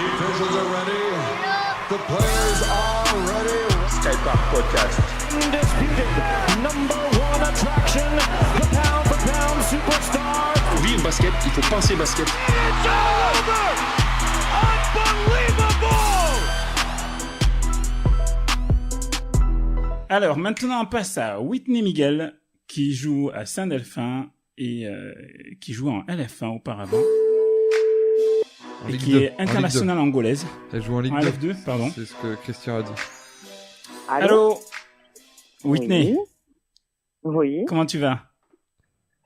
The officials are ready. The players are ready. Skypark Podcast. Undisputed number one attraction, the pound for pound superstar. Oui, le basket, il faut penser basket. It's over! Unbelievable! Alors, maintenant, on passe à Whitney Miguel, qui joue à Saint-Delphin et qui joue en LF1 auparavant. Et qui est internationale angolaise. Elle joue en Ligue En 2. LF2, pardon. C'est ce que Christian a dit. Allô Whitney, Oui, comment tu vas?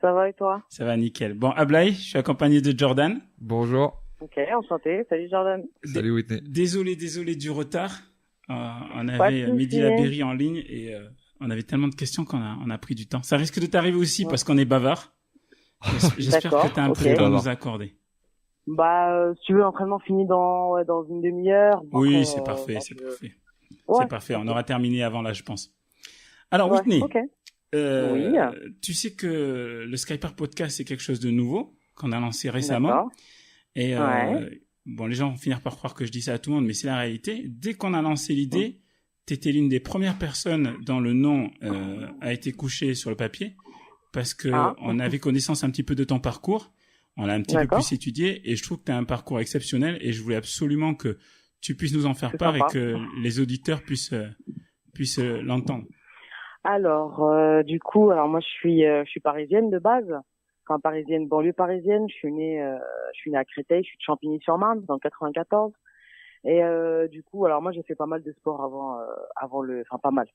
ça va et toi? Ça va nickel. Bon, Ablaï, je suis accompagné de Jordan. Bonjour. Ok, enchanté. Salut Jordan. Salut Whitney. Désolé du retard. On Pas de avait souci. Mehdi Labéry en ligne et on avait tellement de questions qu'on a pris du temps. Ça risque de t'arriver aussi parce qu'on est bavard. J'espère D'accord, que tu as un peu ok. de temps à nous accorder. Bah, si tu veux, l'entraînement finit dans une demi-heure. Oui, Après, c'est parfait, bah, c'est parfait. Ouais. C'est parfait, on aura terminé avant là, je pense. Alors, Ouais, Whitney, ok. Oui. tu sais que le Skypark Podcast, c'est quelque chose de nouveau qu'on a lancé récemment. D'accord. Et Ouais. bon, les gens vont finir par croire que je dis ça à tout le monde, mais c'est la réalité. Dès qu'on a lancé l'idée, t'étais l'une des premières personnes dont le nom a été couché sur le papier parce que on avait connaissance un petit peu de ton parcours. On l'a un petit peu D'accord. plus étudié et je trouve que tu as un parcours exceptionnel et je voulais absolument que tu puisses nous en faire C'est part sympa. et que les auditeurs puissent l'entendre. Alors, du coup, alors moi, je suis parisienne de base. Enfin, parisienne, banlieue parisienne. Je suis née à Créteil. Je suis de Champigny-sur-Marne, dans le 94. Et du coup, alors moi, j'ai fait pas mal de sport enfin pas mal.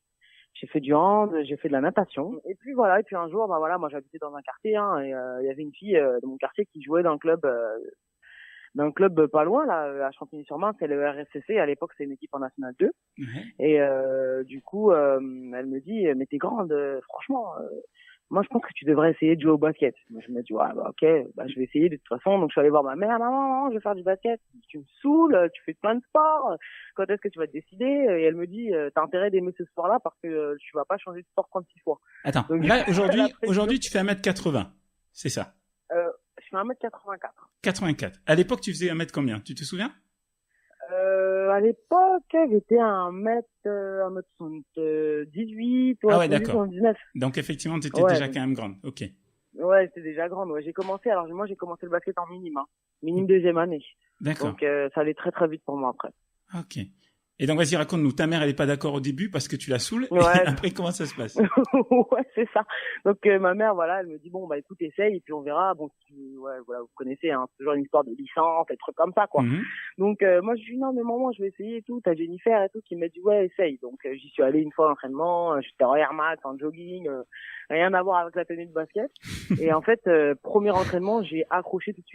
J'ai fait du hand, j'ai fait de la natation. Et puis voilà, et puis un jour, bah voilà, moi j'habitais dans un quartier, hein, et il y avait une fille de mon quartier qui jouait dans un club pas loin, là, à Champigny-sur-Marne, c'est le RSCC. À l'époque, c'est une équipe en National 2. Ouais. Et du coup, elle me dit, mais t'es grande, franchement, moi je pense que tu devrais essayer de jouer au basket. Moi, je me dis, ouais, bah ok, bah je vais essayer de toute façon. Donc je suis allée voir ma mère, maman, je vais faire du basket. Tu me saoules, tu fais plein de sports. Quand est-ce que tu vas te décider? Et elle me dit, t'as intérêt d'aimer ce sport-là parce que tu vas pas changer de sport 36 fois. Attends, Donc, là, elle a pris- aujourd'hui, tu fais 1m80. C'est ça. Je fais 1m84. 84. À l'époque, tu faisais 1m combien? Tu te souviens? À l'époque, j'étais à 1m78, Ah ouais, d'accord. 79. Donc, effectivement, tu étais Ouais, déjà donc- quand même grande. Ok. Ouais, c'était déjà grande. Ouais, j'ai commencé le basket en minime, hein. Minime deuxième année. D'accord. Donc ça allait très très vite pour moi après. Ok. Et donc, vas-y, raconte-nous. Ta mère, elle est pas d'accord au début parce que tu la saoules. Ouais. Et après, comment ça se passe? Ouais, c'est ça. Donc ma mère, voilà, elle me dit bon bah écoute, essaye et puis on verra. Bon, ouais, voilà, vous connaissez, hein, c'est toujours une histoire de licence, des trucs comme ça, quoi. Mhm. Donc moi je dis non mais maman, je vais essayer et tout. T'as Jennifer et tout qui m'a dit ouais essaye. Donc j'y suis allée une fois à l'entraînement. J'étais en Air Max, en jogging, rien à voir avec la tenue de basket. Et en fait, premier entraînement, j'ai accroché tout de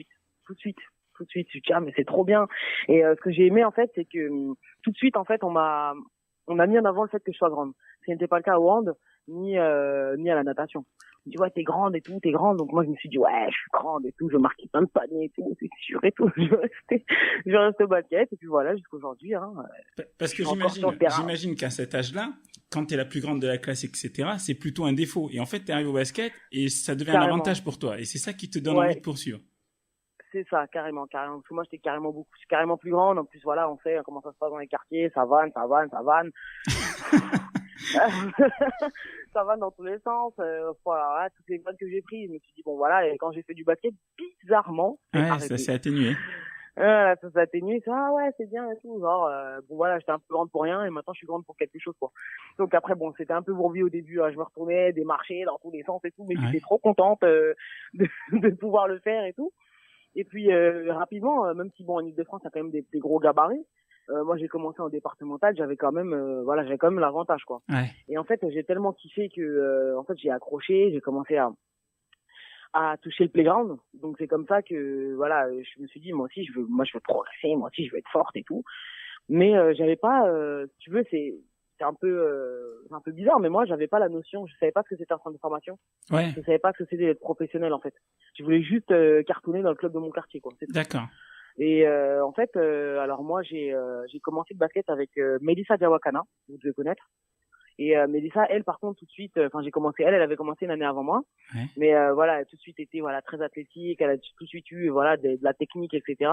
suite. Je me suis dit, ah, mais c'est trop bien. Et ce que j'ai aimé, en fait, c'est que tout de suite, en fait, on a mis en avant le fait que je sois grande. Ce n'était pas le cas au hand, ni à la natation. On dit, ouais, t'es grande et tout, t'es grande. Donc moi, je me suis dit, ouais, je suis grande et tout, je marquais plein de paniers et tout, c'est sûr et tout. Je reste au basket et puis voilà, jusqu'aujourd'hui, hein. Parce que Je suis encore sur le terrain. j'imagine qu'à cet âge-là, quand t'es la plus grande de la classe, etc., c'est plutôt un défaut. Et en fait, t'arrives au basket et ça devient un Carrément. avantage pour toi. Et c'est ça qui te donne Ouais. envie de poursuivre. C'est ça, carrément. Parce que moi, j'étais carrément plus grande. En plus, voilà, on sait comment ça se passe dans les quartiers. Ça vanne. Ça vanne dans tous les sens. Voilà, toutes les vannes que j'ai prises. Je me suis dit, bon, voilà. Et quand j'ai fait du basket, bizarrement, j'ai Ouais, arrêté. ça s'est atténué. Ça s'est atténué. Ah ouais, c'est bien et tout. Genre, bon, voilà, j'étais un peu grande pour rien et maintenant, je suis grande pour quelque chose, quoi. Donc après, bon, c'était un peu bourbier au début. Hein. Je me retournais des marchés dans tous les sens et tout. Mais Ouais. j'étais trop contente de pouvoir le faire et tout. Et puis rapidement, même si bon en Ile-de-France il y a quand même des gros gabarits, moi j'ai commencé en départemental, j'avais quand même l'avantage quoi. Ouais. Et en fait j'ai tellement kiffé que en fait j'ai accroché, j'ai commencé à toucher le playground. Donc c'est comme ça que voilà, je me suis dit moi aussi je veux progresser, moi aussi je veux être forte et tout. Mais j'avais pas si tu veux c'est un peu bizarre, mais moi j'avais pas la notion, je savais pas ce que c'était un centre de formation. Ouais. Je savais pas ce que c'était d'être professionnel en fait. Je voulais juste cartonner dans le club de mon quartier quoi. C'est tout. D'accord. Et en fait, alors moi j'ai commencé le basket avec Melissa Diawakana, vous devez connaître. Et Mélissa, elle, par contre, tout de suite, elle avait commencé une année avant moi. Ouais. Mais voilà, elle a tout de suite été très athlétique, elle a tout de suite eu de la technique, etc.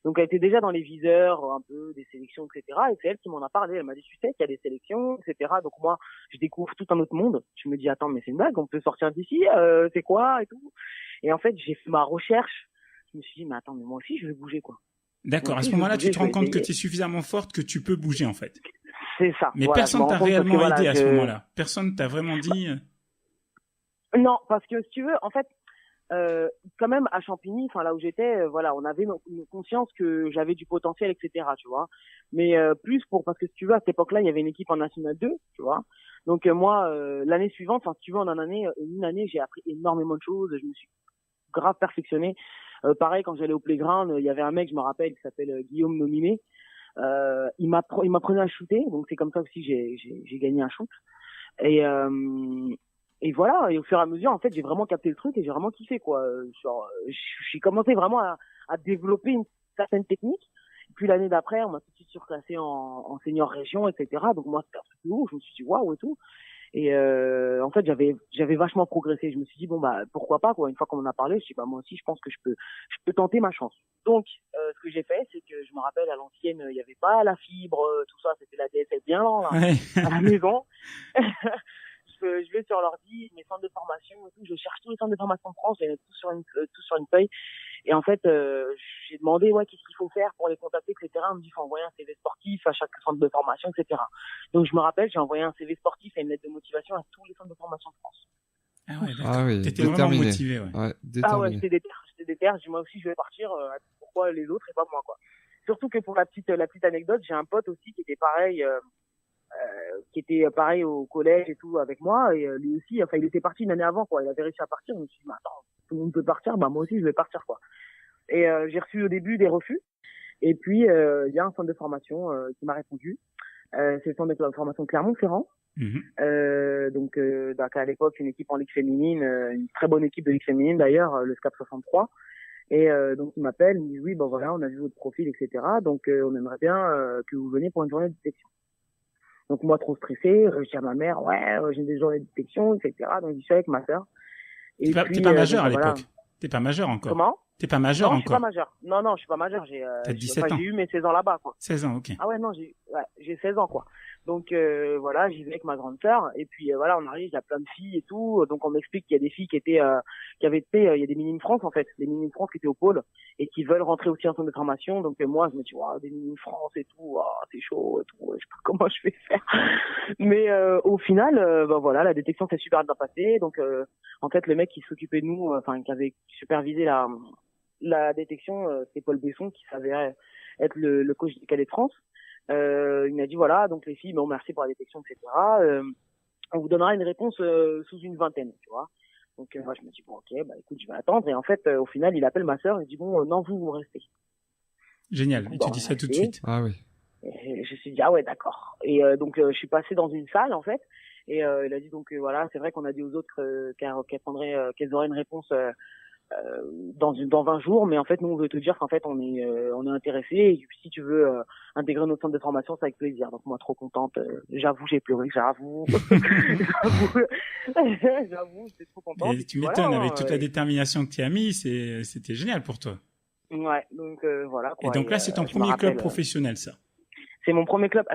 Donc elle était déjà dans les viseurs un peu des sélections, etc. Et c'est elle qui m'en a parlé. Elle m'a dit, tu sais qu'il y a des sélections, etc. Donc moi, je découvre tout un autre monde. Je me dis, attends, mais c'est une blague, on peut sortir d'ici, c'est quoi et tout. Et en fait, j'ai fait ma recherche. Je me suis dit, mais attends, mais moi aussi, je vais bouger, quoi. D'accord. À ce moment-là, tu te rends compte que tu es suffisamment forte que tu peux bouger, en fait. C'est ça. Mais voilà, personne t'a réellement aidé à ce moment-là. Personne t'a vraiment dit. Non, parce que si tu veux, en fait, quand même à Champigny, là où j'étais, on avait une conscience que j'avais du potentiel, etc. Tu vois. Mais plus parce que si tu veux, à cette époque-là, il y avait une équipe en National 2, tu vois. Donc moi, l'année suivante, si tu veux, en une année, j'ai appris énormément de choses. Je me suis grave perfectionné. Pareil, quand j'allais au playground, il y avait un mec, je me rappelle, qui s'appelle Guillaume Nomimé. Il m'apprenait à shooter, donc c'est comme ça aussi j'ai gagné un shoot. Et voilà, et au fur et à mesure, en fait, j'ai vraiment capté le truc et j'ai vraiment kiffé, quoi. J'ai commencé vraiment à développer une certaine technique. Puis l'année d'après, on m'a tout de suite surclassé en senior région, etc. Donc moi, c'était un truc de ouf, je me suis dit waouh et tout. Et en fait, j'avais vachement progressé. Je me suis dit bon pourquoi pas, quoi. Une fois qu'on en a parlé, je me suis dit moi aussi je pense que je peux tenter ma chance. Donc ce que j'ai fait, c'est que je me rappelle à l'ancienne, il y avait pas la fibre, tout ça, c'était la DSL bien lent là, Ouais. à la maison. Je vais sur l'ordi, mes centres de formation et tout, je cherche tous les centres de formation de France, je les mets tout sur une feuille. Et en fait, j'ai demandé qu'est-ce qu'il faut faire pour les contacter, etc. On me dit faut envoyer un CV sportif à chaque centre de formation, etc. Donc je me rappelle, j'ai envoyé un CV sportif et une lettre de motivation à tous les centres de formation de France. Ah ouais, d'accord. Ah oui, T'étais vraiment motivé, ouais. Ouais, Ah ouais, déterminé. j'étais déter. Je dis moi aussi je vais partir. Pourquoi les autres et pas moi, quoi. Surtout que pour la petite anecdote, j'ai un pote aussi qui était pareil. Au collège et tout avec moi, et lui aussi, il était parti une année avant, quoi. Il avait réussi à partir. Je me suis dit, mais attends, tout le monde peut partir, moi aussi je vais partir, quoi. Et j'ai reçu au début des refus, et puis il y a un centre de formation qui m'a répondu. C'est le centre de formation de Clermont-Ferrand. Donc à l'époque une équipe en ligue féminine, une très bonne équipe de ligue féminine d'ailleurs, le SCAP 63. Et donc il m'appelle, il me dit oui, bon voilà, on a vu votre profil, etc. Donc on aimerait bien que vous veniez pour une journée de détection. Donc moi trop stressé, je dis à ma mère j'ai des journées de détection, etc. Donc je suis avec ma sœur. T'es pas majeur à l'époque. Voilà. T'es pas majeur encore. Comment? T'es pas majeur encore. Non, je suis pas majeur. Non, je suis pas majeur. T'as 17 ans. J'ai eu mes 16 ans là-bas, quoi. 16 ans, ok. Ah ouais, non, j'ai 16 ans, quoi. Donc voilà, j'y vais avec ma grande sœur, et puis voilà, on arrive, il y a plein de filles et tout. Donc on m'explique qu'il y a des filles qui avaient été, il y a des Minimes France en fait, des Minimes France qui étaient au pôle et qui veulent rentrer aussi en centre de formation. Donc moi, je me dis des Minimes France et tout, c'est chaud et tout, je sais pas comment je vais faire. Mais au final, voilà, la détection s'est super bien passée. Donc en fait, le mec qui s'occupait de nous, qui avait supervisé la détection, c'est Paul Besson, qui s'avérait être le coach des cadets de France. Il m'a dit voilà, donc les filles, bon merci pour la détection, etc. On vous donnera une réponse sous une vingtaine, tu vois. Donc moi je me dis bon ok, écoute, je vais attendre. Et en fait au final il appelle ma sœur et dit bon non, vous restez. Génial. Et tu dis ça tout de suite. Ah oui. Et je me suis dit ah ouais d'accord. Et donc je suis passé dans une salle en fait. Et il a dit donc voilà, c'est vrai qu'on a dit aux autres qu'elles auraient une réponse dans 20 jours, mais en fait nous on veut te dire qu'en fait on est intéressé, et si tu veux intégrer notre centre de formation, c'est avec plaisir. Donc moi trop contente, j'avoue j'ai pleuré, j'avoue j'étais trop contente. Et tu m'étonnes, avec toute la détermination que tu as mis, c'était génial pour toi. Ouais, donc voilà quoi. Et donc là c'est ton premier club professionnel, ça. C'est mon premier club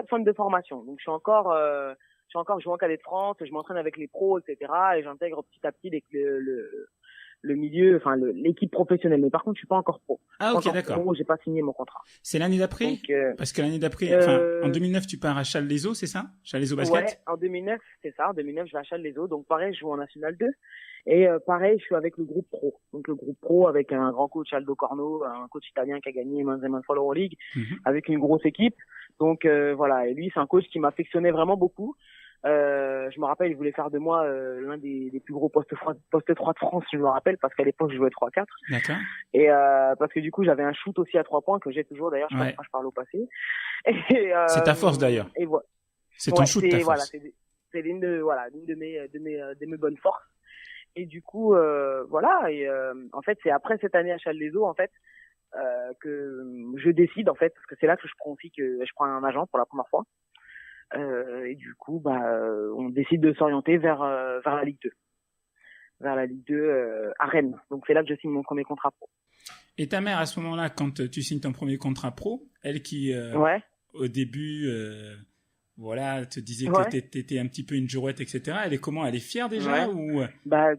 centre de formation. Donc je suis encore joueur en cadet de France, je m'entraîne avec les pros, etc. et j'intègre petit à petit le milieu, l'équipe professionnelle. Mais par contre, je suis pas encore pro. Ah, ok, d'accord. Pro, j'ai pas signé mon contrat. C'est l'année d'après? Parce que l'année d'après, en 2009, tu pars à Challes-les-Eaux, c'est ça? Challes-les-Eaux Basket? Ouais, en 2009, c'est ça. En 2009, je vais à Challes-les-Eaux. Donc, pareil, je joue en National 2. Et pareil, je suis avec le groupe pro. Donc, le groupe pro avec un grand coach, Aldo Corno, un coach italien qui a gagné maintes et maintes fois l'Euroleague, avec une grosse équipe. Donc, voilà. Et lui, c'est un coach qui m'affectionnait vraiment beaucoup. Je me rappelle, il voulait faire de moi l'un des plus gros postes 3 de France, je me rappelle, parce qu'à l'époque je jouais 3-4. D'accord. Et parce que du coup j'avais un shoot aussi à 3 points que j'ai toujours d'ailleurs, je parle au passé. C'est ta force d'ailleurs. Et voilà. C'est ton shoot, ta force. Voilà, c'est l'une de mes bonnes forces. Et du coup voilà, et en fait c'est après cette année à Challes-les-Eaux en fait que je décide en fait, parce que c'est là que je prends un agent pour la première fois. Et du coup, on décide de s'orienter vers la Ligue 2. Vers la Ligue 2 à Rennes. Donc c'est là que je signe mon premier contrat pro. Et ta mère, à ce moment-là, quand tu signes ton premier contrat pro, elle qui, au début, te disait que t'étais un petit peu une girouette, etc. Elle est comment? Elle est fière déjà ou...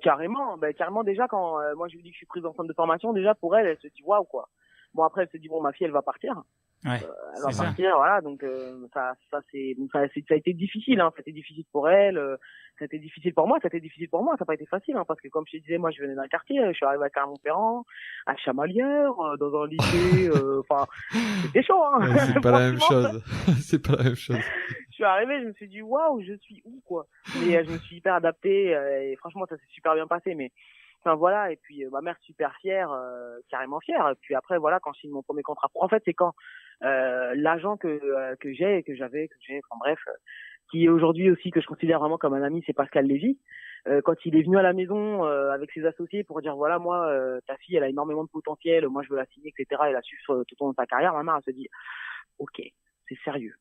Carrément déjà quand moi je lui dis que je suis prise en centre de formation, déjà pour elle se dit waouh quoi. Bon après elle se dit bon ma fille elle va partir. Ouais, elle va partir, voilà, donc ça a été difficile, hein, ça a été difficile pour elle, ça a été difficile pour moi, ça n'a pas été facile, hein, parce que comme je te disais, moi je venais d'un quartier, je suis arrivé à Clermont-Ferrand, à Chamalières, dans un lycée, c'était chaud, hein. Ouais, c'est pas la même chose. C'est pas la même chose. Je suis arrivé, je me suis dit waouh, je suis où quoi. Mais je me suis hyper adapté et franchement ça s'est super bien passé, mais enfin voilà, et puis ma mère super fière, carrément fière. Et puis après voilà, quand je signe mon premier contrat pro, en fait c'est quand l'agent que j'ai, enfin bref, qui est aujourd'hui aussi que je considère vraiment comme un ami, c'est Pascal Lévy. Quand il est venu à la maison avec ses associés pour dire voilà moi ta fille elle a énormément de potentiel, moi je veux la signer, etc. Et la suivre tout au long de sa carrière, ma mère elle se dit ok, c'est sérieux.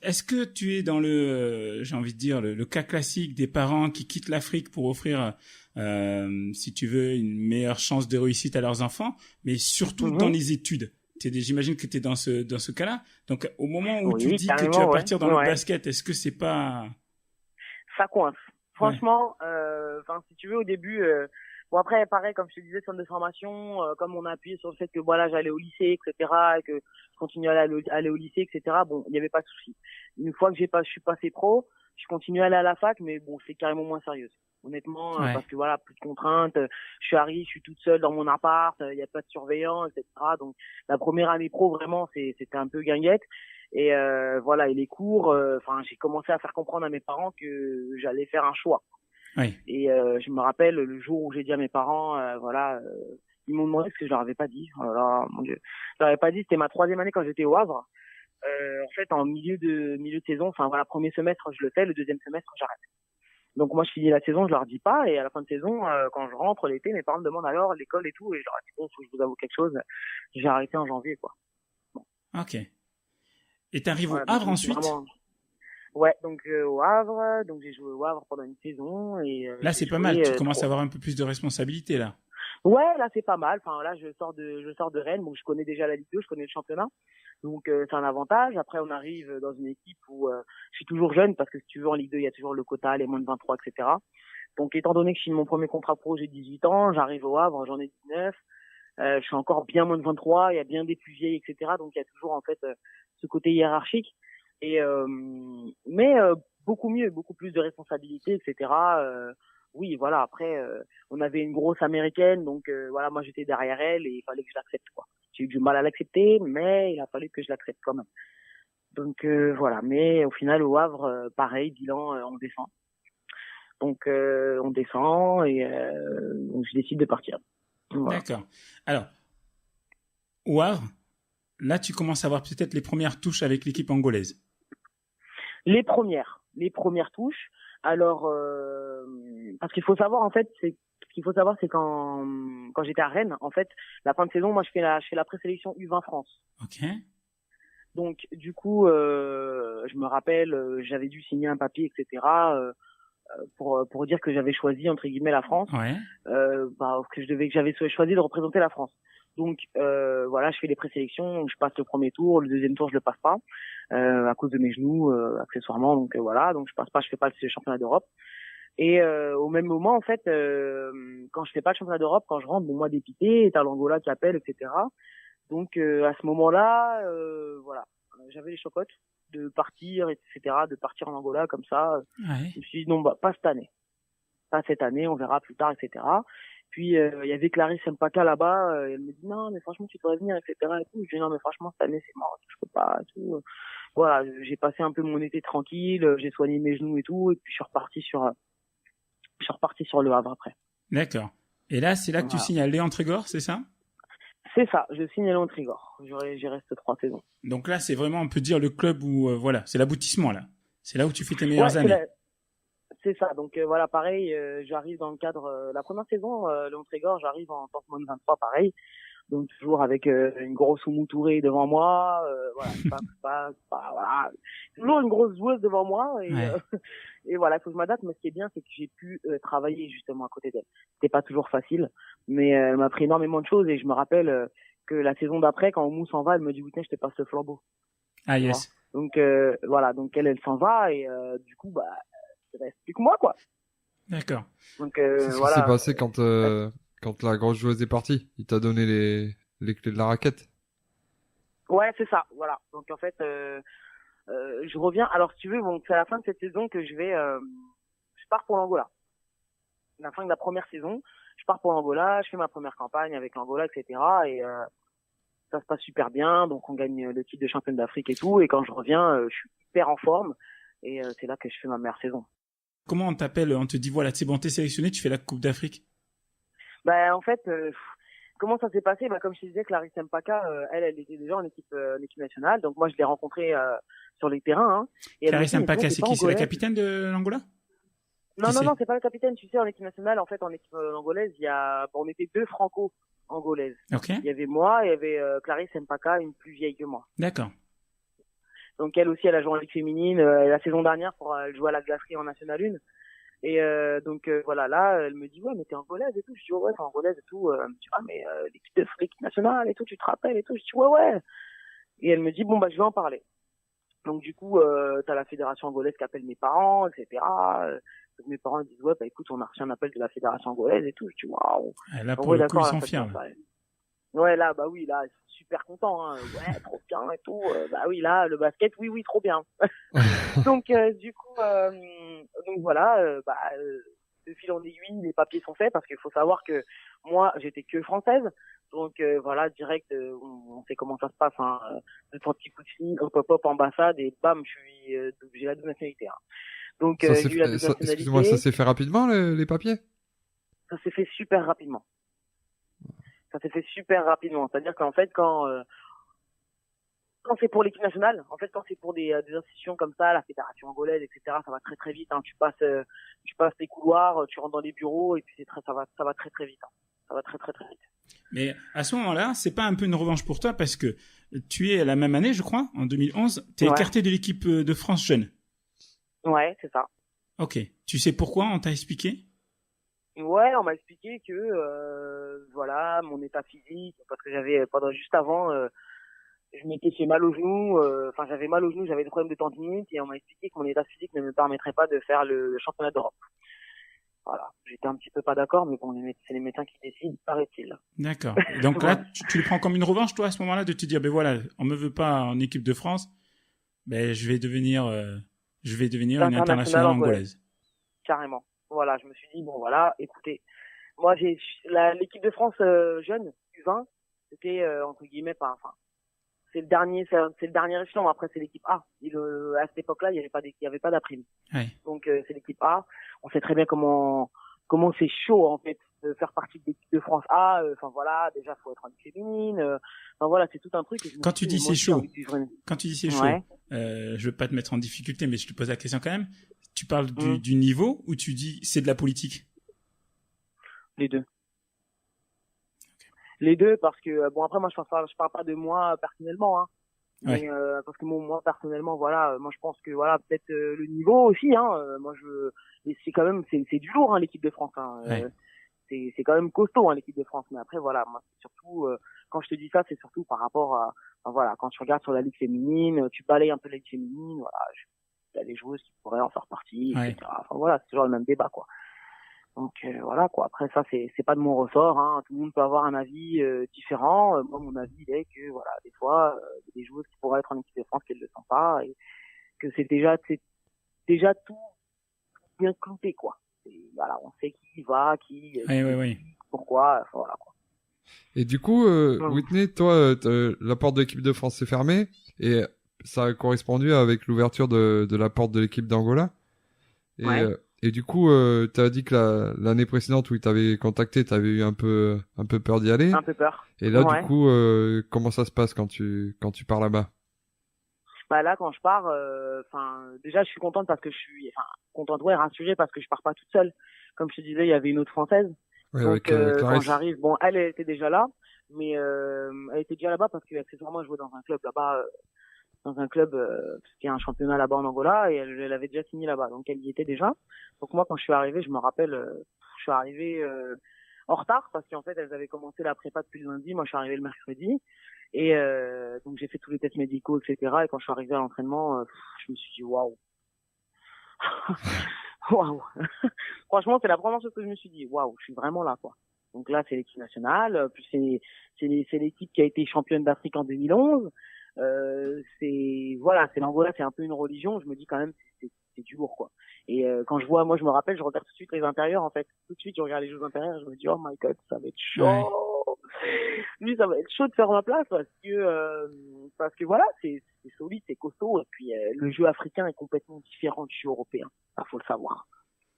Est-ce que tu es dans j'ai envie de dire, le cas classique des parents qui quittent l'Afrique pour offrir, si tu veux, une meilleure chance de réussite à leurs enfants, mais surtout dans les études? J'imagine que tu es dans ce cas-là. Donc, au moment où tu dis que tu vas partir dans le basket, est-ce que c'est pas... Ça coince. Franchement, si tu veux, au début... Bon après, pareil, comme je te disais, centre de formation, comme on a appuyé sur le fait que voilà, j'allais au lycée, etc., et que je continuais à aller au lycée, etc., bon, il n'y avait pas de souci. Une fois que je suis passé pro, je continue à aller à la fac, mais bon, c'est carrément moins sérieuse. Honnêtement, parce que voilà, plus de contraintes, je suis toute seule dans mon appart, il n'y a pas de surveillant, etc., donc la première année pro, vraiment, c'était un peu guinguette. Et voilà, et les cours, j'ai commencé à faire comprendre à mes parents que j'allais faire un choix. Oui. Et je me rappelle le jour où j'ai dit à mes parents, ils m'ont demandé ce que je leur avais pas dit. Oh là là, mon Dieu, je leur avais pas dit. C'était ma 3e année quand j'étais au Havre. En fait, en milieu de saison, premier semestre je le fais, le 2e semestre j'arrête. Donc moi je finis la saison, je leur dis pas, et à la fin de saison, quand je rentre l'été, mes parents me demandent alors l'école et tout, et je leur dis bon, faut que je vous avoue quelque chose, j'ai arrêté en janvier quoi. Bon. Ok. Et t'arrives au Havre ensuite? Vraiment... Ouais, donc au Havre, donc j'ai joué au Havre pendant une saison et là c'est pas mal, tu commences à avoir un peu plus de responsabilité là. Ouais, là c'est pas mal. Enfin là je sors de Rennes, donc je connais déjà la Ligue 2, je connais le championnat. Donc c'est un avantage. Après on arrive dans une équipe où je suis toujours jeune parce que si tu veux en Ligue 2, il y a toujours le quota, les moins de 23, etc. Donc étant donné que je signe mon premier contrat pro, j'ai 18 ans, j'arrive au Havre, j'en ai 19. Je suis encore bien moins de 23, il y a bien des plus vieilles, etc. Donc il y a toujours en fait ce côté hiérarchique. Et mais beaucoup mieux, beaucoup plus de responsabilités, etc. Oui, voilà. Après, on avait une grosse américaine, donc voilà, moi j'étais derrière elle et il fallait que je l'accepte, quoi. J'ai eu du mal à l'accepter, mais il a fallu que je l'accepte quand même. Donc voilà. Mais au final, au Havre, pareil, bilan, on descend. Donc on descend et donc je décide de partir. Voilà. D'accord. Alors, au Havre, là, tu commences à avoir peut-être les premières touches avec l'équipe angolaise. Les premières touches. Alors, parce qu'il faut savoir en fait, c'est quand j'étais à Rennes, en fait, la fin de saison, moi je fais la présélection U20 France. Ok. Donc du coup, je me rappelle, j'avais dû signer un papier, etc. Pour dire que j'avais choisi entre guillemets la France. Ouais. que j'avais choisi de représenter la France. Donc voilà, je fais les présélections, je passe le premier tour, le deuxième tour je le passe pas à cause de mes genoux accessoirement. Donc voilà, donc je fais pas le championnat d'Europe. Et au même moment en fait, quand je fais pas le championnat d'Europe, quand je rentre, bon moi dépité, t'as l'Angola qui appelle, etc. Donc à ce moment-là, voilà, j'avais les chocottes de partir, etc. De partir en Angola comme ça. Ouais. Je me suis dit non, pas cette année, pas cette année, on verra plus tard, etc. Puis il y avait Clarisse Mpaka là-bas, elle me dit non mais franchement tu devrais venir, etc. Et tout. Je dis non mais franchement cette année c'est mort, je peux pas. Et tout. Voilà, j'ai passé un peu mon été tranquille, j'ai soigné mes genoux et tout, et puis je suis reparti sur le Havre après. D'accord. Et là c'est là que tu signes à Léon Trégor, c'est ça? C'est ça, je signe à Léon Trégor. J'y reste 3 saisons. Donc là c'est vraiment, on peut dire, le club où voilà, c'est l'aboutissement là. C'est là où tu fais tes meilleures années. C'est ça, donc voilà, pareil, j'arrive dans le cadre, la première saison, Léon Trégor, j'arrive en tant que moins de 23, pareil, Donc toujours avec une grosse Oumou Touré devant moi, voilà, voilà, toujours une grosse joueuse devant moi et Ouais. et voilà, faut que je m'adapte. Mais ce qui est bien, c'est que j'ai pu travailler justement à côté d'elle. C'était pas toujours facile, mais elle m'a appris énormément de choses et je me rappelle que la saison d'après, quand Oumou s'en va, elle me dit Whitney, je te passe le flambeau. Ah, Tu vois. yes. Donc voilà, donc elle s'en va et du coup bah il reste plus que moi quoi. D'accord. Donc C'est ce qui voilà. s'est passé quand la grosse joueuse est partie. Il t'a donné les clés de la raquette. Ouais, c'est ça, voilà. Donc en fait, je reviens. Alors si tu veux, bon, c'est à la fin de cette saison que je pars pour l'Angola. À la fin de la première saison, je pars pour l'Angola, je fais ma première campagne avec l'Angola, etc. Et ça se passe super bien, donc on gagne le titre de championne d'Afrique et tout. Et quand je reviens, je suis hyper en forme et c'est là que je fais ma meilleure saison. Comment on t'appelle? On te dit, voilà, c'est bon, t'es sélectionné, tu fais la Coupe d'Afrique. Bah en fait, comment ça s'est passé? Bah comme je te disais, Clarisse Mpaka, elle était déjà en équipe nationale, donc moi je l'ai rencontrée sur les terrains. Hein, et Clarisse elle me dit, Mpaka, mais c'est toi, qui? t'es C'est pas la angolaise? capitaine de l'Angola? Non, Qui non, c'est? non, c'est pas le capitaine. Tu sais, en équipe nationale, en fait, en équipe angolaise, on était deux franco-angolaises. Ok. Il y avait moi et il y avait Clarisse Mpaka, une plus vieille que moi. D'accord. Donc elle aussi, elle a joué en Ligue féminine la saison dernière pour elle jouait à la glacerie en National 1. Et donc voilà, là, elle me dit ouais, mais t'es angolaise et tout. Je dis ouais, t'es angolaise et tout. Elle me dit ah mais l'équipe nationale et tout, tu te rappelles et tout. Je dis ouais. Et elle me dit bon bah je vais en parler. Donc du coup, t'as la fédération angolaise qui appelle mes parents, etc. Donc, mes parents disent ouais bah écoute, on a reçu un appel de la fédération angolaise et tout. Je dis waouh. Là, pour Ouais, le coup, ils d'accord, sont ça fiers. devient Là. ça. Ouais, là, bah oui, là, ils sont super contents, hein. Ouais, trop bien et tout. Bah oui, là, le basket, oui, trop bien. Donc, du coup, donc voilà, de fil en aiguille, les papiers sont faits parce qu'il faut savoir que moi, j'étais que française. Donc, voilà, direct, on sait comment ça se passe, hein. Deux, trois petits coups de fil, hop, ambassade, et bam, j'ai la double nationalité, hein. Donc, Ça j'ai eu la double nationalité. Excuse-moi, ça s'est fait rapidement les papiers? Ça s'est fait super rapidement. C'est-à-dire qu'en fait, quand c'est pour l'équipe nationale, en fait, quand c'est pour des institutions comme ça, la fédération angolaise, etc., ça va très très vite. Hein. Tu passes les couloirs, tu rentres dans les bureaux et puis ça va très très vite. Hein. Ça va très très très vite. Mais à ce moment-là, c'est pas un peu une revanche pour toi parce que tu es la même année, je crois, en 2011, t'es écarté de l'équipe de France jeune. Ouais, c'est ça. Ok. Tu sais pourquoi? On t'a expliqué? Ouais, on m'a expliqué que voilà, mon état physique, parce que juste avant, je m'étais fait mal au genou, j'avais mal au genou, j'avais des problèmes de tendinite et on m'a expliqué que mon état physique ne me permettrait pas de faire le championnat d'Europe. Voilà, j'étais un petit peu pas d'accord, mais bon, c'est les médecins qui décident, paraît-il. D'accord. Et donc là, tu le prends comme une revanche, toi, à ce moment-là, de te dire, ben voilà, on me veut pas en équipe de France, ben je vais devenir une internationale angolaise. Carrément. Voilà, je me suis dit bon voilà, écoutez, moi l'équipe de France jeune U20, c'était entre guillemets c'est le dernier échelon, après c'est l'équipe A. À cette époque-là, il y avait pas d'aprime. Ouais. Donc c'est l'équipe A. On sait très bien comment c'est chaud en fait de faire partie de l'équipe de France A. Voilà, déjà faut être en féminine. Voilà, c'est tout un truc. Quand tu dis c'est chaud, je veux pas te mettre en difficulté, mais je te pose la question quand même. Tu parles du niveau ou tu dis c'est de la politique? Les deux. Okay. Les deux parce que bon après moi je parle pas de moi personnellement hein. Ouais. Mais parce que moi personnellement voilà, moi je pense que voilà peut-être le niveau aussi hein. C'est quand même c'est du lourd hein, l'équipe de France hein. Ouais. C'est quand même costaud hein, l'équipe de France, mais après voilà, moi c'est surtout quand je te dis ça, c'est surtout par rapport à voilà, quand tu regardes sur la ligue féminine, tu balayes un peu la ligue féminine, voilà, il y a des joueuses qui pourraient en faire partie, ouais. etc. Enfin voilà, c'est toujours le même débat quoi. Donc voilà quoi. Après ça c'est pas de mon ressort hein. Tout le monde peut avoir un avis différent. Moi mon avis il est que voilà, des fois il y a des joueuses qui pourraient être en équipe de France qui ne le sont pas et que c'est déjà tout bien clouté quoi. Voilà, on sait qui va, oui. Pourquoi, enfin, voilà quoi. Et du coup, Whitney, toi, la porte de l'équipe de France s'est fermée et ça a correspondu avec l'ouverture de la porte de l'équipe d'Angola. Et du coup, t'as dit que l'année précédente où ils t'avaient contacté, t'avais eu un peu peur d'y aller. Un peu peur. Et là, du coup, comment ça se passe quand tu pars là-bas? Bah là, quand je pars, déjà, je suis contente parce que rassurée parce que je pars pas toute seule. Comme je te disais, il y avait une autre Française. Ouais, donc, quand j'arrive, bon, elle était déjà là. mais elle était déjà là-bas parce que accessoirement elle jouait dans un club là-bas, qui a un championnat là-bas en Angola, et elle avait déjà signé là-bas, donc elle y était déjà. Donc moi quand je suis arrivé, je me rappelle, je suis arrivé en retard parce qu'en fait elles avaient commencé la prépa depuis le lundi, moi je suis arrivé le mercredi, et donc j'ai fait tous les tests médicaux, etc. Et quand je suis arrivé à l'entraînement, je me suis dit waouh. Waouh. Franchement, c'est la première chose que je me suis dit. Waouh, je suis vraiment là, quoi. Donc là, c'est l'équipe nationale. Puis c'est l'équipe qui a été championne d'Afrique en 2011. C'est l'Angola, c'est un peu une religion. Je me dis quand même, c'est du lourd, quoi. Et quand je vois, moi, je me rappelle, je regarde tout de suite les intérieurs, en fait. Tout de suite, je regarde les jeux intérieurs. Je me dis, oh my god, ça va être chaud. Ouais. Lui, ça va être chaud de faire ma place parce que voilà, c'est solide, c'est costaud. Et puis le jeu africain est complètement différent du jeu européen. Ça, faut le savoir.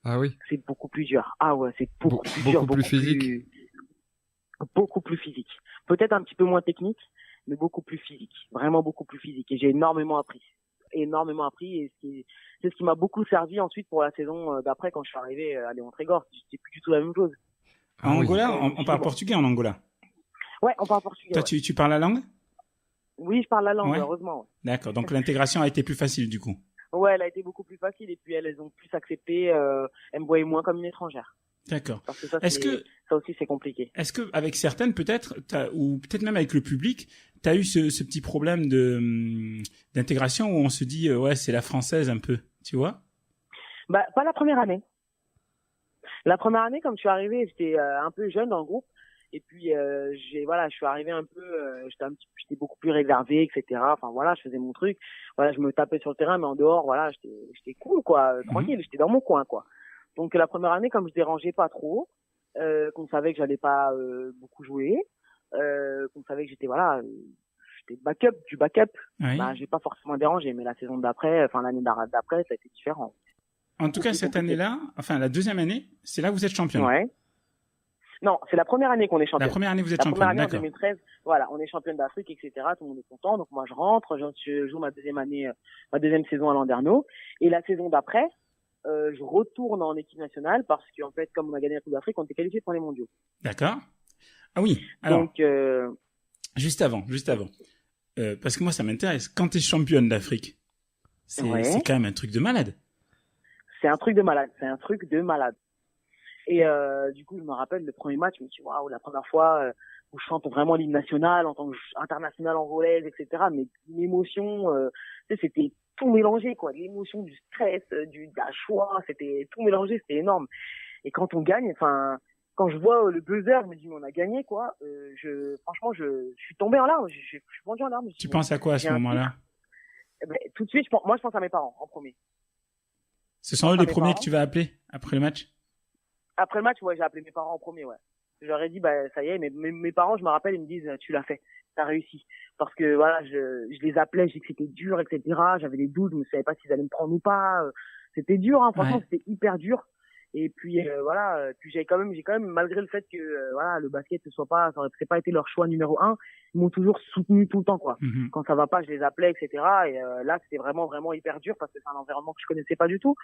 Ah oui. C'est beaucoup plus dur. Ah ouais, c'est beaucoup plus dur, beaucoup plus physique. Beaucoup plus physique. Peut-être un petit peu moins technique, mais beaucoup plus physique. Vraiment beaucoup plus physique. Et j'ai énormément appris. Et c'est ce qui m'a beaucoup servi ensuite pour la saison d'après quand je suis arrivé à Léon Trégor. C'était plus du tout la même chose. En Angola, on parle portugais en Angola. Ouais, on parle portugais. Toi, tu parles la langue? Oui, je parle la langue, Ouais. heureusement. Ouais. D'accord. Donc l'intégration a été plus facile du coup. Ouais, elle a été beaucoup plus facile et puis elles ont plus accepté. Elles me voyaient moins comme une étrangère. D'accord. Parce que ça, ça aussi c'est compliqué. Est-ce que avec certaines peut-être, ou peut-être même avec le public, t'as eu ce petit problème d'intégration où on se dit ouais c'est la française un peu, tu vois? Bah pas la première année. La première année, comme je suis arrivé, j'étais un peu jeune dans le groupe. Et puis je suis arrivé un peu, j'étais beaucoup plus réservé, etc. Enfin voilà, je faisais mon truc. Voilà, je me tapais sur le terrain, mais en dehors, voilà, j'étais cool, quoi, tranquille, j'étais dans mon coin, quoi. Donc la première année, comme je dérangeais pas trop, qu'on savait que j'allais pas beaucoup jouer, qu'on savait que j'étais backup, du backup, Oui. bah j'ai pas forcément dérangé. Mais la saison d'après, enfin l'année d'après, ça a été différent. En tout cas, cette année-là, enfin la deuxième année, c'est là que vous êtes championne. Ouais. Non, c'est la première année qu'on est championne. La première année, vous êtes La première championne, année en d'accord. 2013, voilà, on est championne d'Afrique, etc. Tout le monde est content. Donc moi, je rentre, je joue ma deuxième saison à Landerneau. Et la saison d'après, je retourne en équipe nationale parce qu'en fait, comme on a gagné la Coupe d'Afrique, on était qualifié pour les mondiaux. D'accord. Ah oui. Alors, Donc, juste avant. Parce que moi, ça m'intéresse. Quand t'es championne d'Afrique, c'est quand même un truc de malade. C'est un truc de malade. Et du coup, je me rappelle le premier match, je me suis dit, waouh, la première fois où je chante vraiment l'hymne national en tant qu'international angolaise, etc. Mais l'émotion, c'était tout mélangé, quoi. L'émotion, du stress, de la joie, c'était tout mélangé, c'était énorme. Et quand on gagne, enfin, quand je vois le buzzer, je me dis, mais on a gagné, quoi. Franchement, je suis tombé en larmes, je suis pendu en larmes. Tu penses à quoi à ce moment-là? Tout de suite, moi, je pense à mes parents, en premier. Ce sont eux les premiers que tu vas appeler après le match? Après le match, ouais, j'ai appelé mes parents en premier, ouais. Je leur ai dit, bah, ça y est, mais mes parents, je me rappelle, ils me disent, tu l'as fait, t'as réussi. Parce que, voilà, je les appelais, je disais que c'était dur, etc. J'avais des doutes, je ne savais pas s'ils allaient me prendre ou pas. C'était dur, hein, franchement, c'était hyper dur. Et puis, voilà, puis j'ai quand même, malgré le fait que, voilà, le basket ça aurait pas été leur choix numéro 1, ils m'ont toujours soutenu tout le temps, quoi. Mm-hmm. Quand ça va pas, je les appelais, etc. Et là, c'était vraiment, vraiment hyper dur parce que c'est un environnement que je connaissais pas du tout.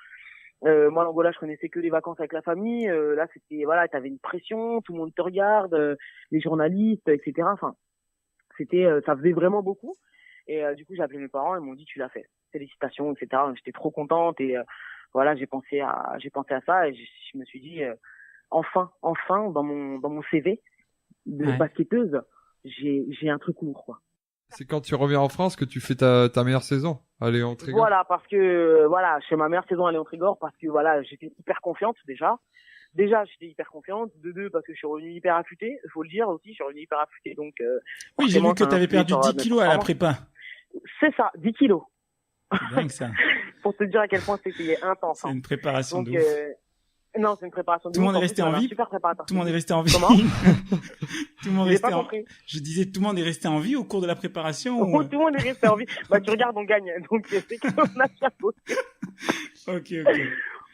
Moi, l'Angola, je connaissais que les vacances avec la famille. Là, c'était, voilà, t'avais une pression, tout le monde te regarde, les journalistes, etc. Enfin, ça faisait vraiment beaucoup. Et du coup, j'ai appelé mes parents, ils m'ont dit, tu l'as fait. Félicitations, etc. J'étais trop contente et voilà, j'ai pensé à ça et je me suis dit, enfin, dans mon CV de basketteuse, j'ai un truc lourd, quoi. C'est quand tu reviens en France que tu fais ta meilleure saison à Léon Trégor. Voilà, parce que voilà, je fais ma meilleure saison à Léon Trégor parce que voilà, j'étais hyper confiante déjà. J'étais hyper confiante. De deux, parce que je suis revenu hyper affûté. Il faut le dire aussi, je suis revenu hyper affûté. Donc, oui, j'ai vu que tu avais perdu 10 kilos à la prépa. C'est ça, 10 kilos. C'est dingue ça. Pour te dire à quel point c'était intense. C'est une préparation donc, de ouf. Non, c'est une préparation de Tout le monde est resté en vie. Super préparateur. Tout le monde est resté en vie. Comment? Tout le monde J'ai pas compris. Je disais, tout le monde est resté en vie au cours de la préparation. Tout le monde est resté en vie. Bah, tu regardes, on gagne. Donc, c'est qu'on a bien bossé. Ok.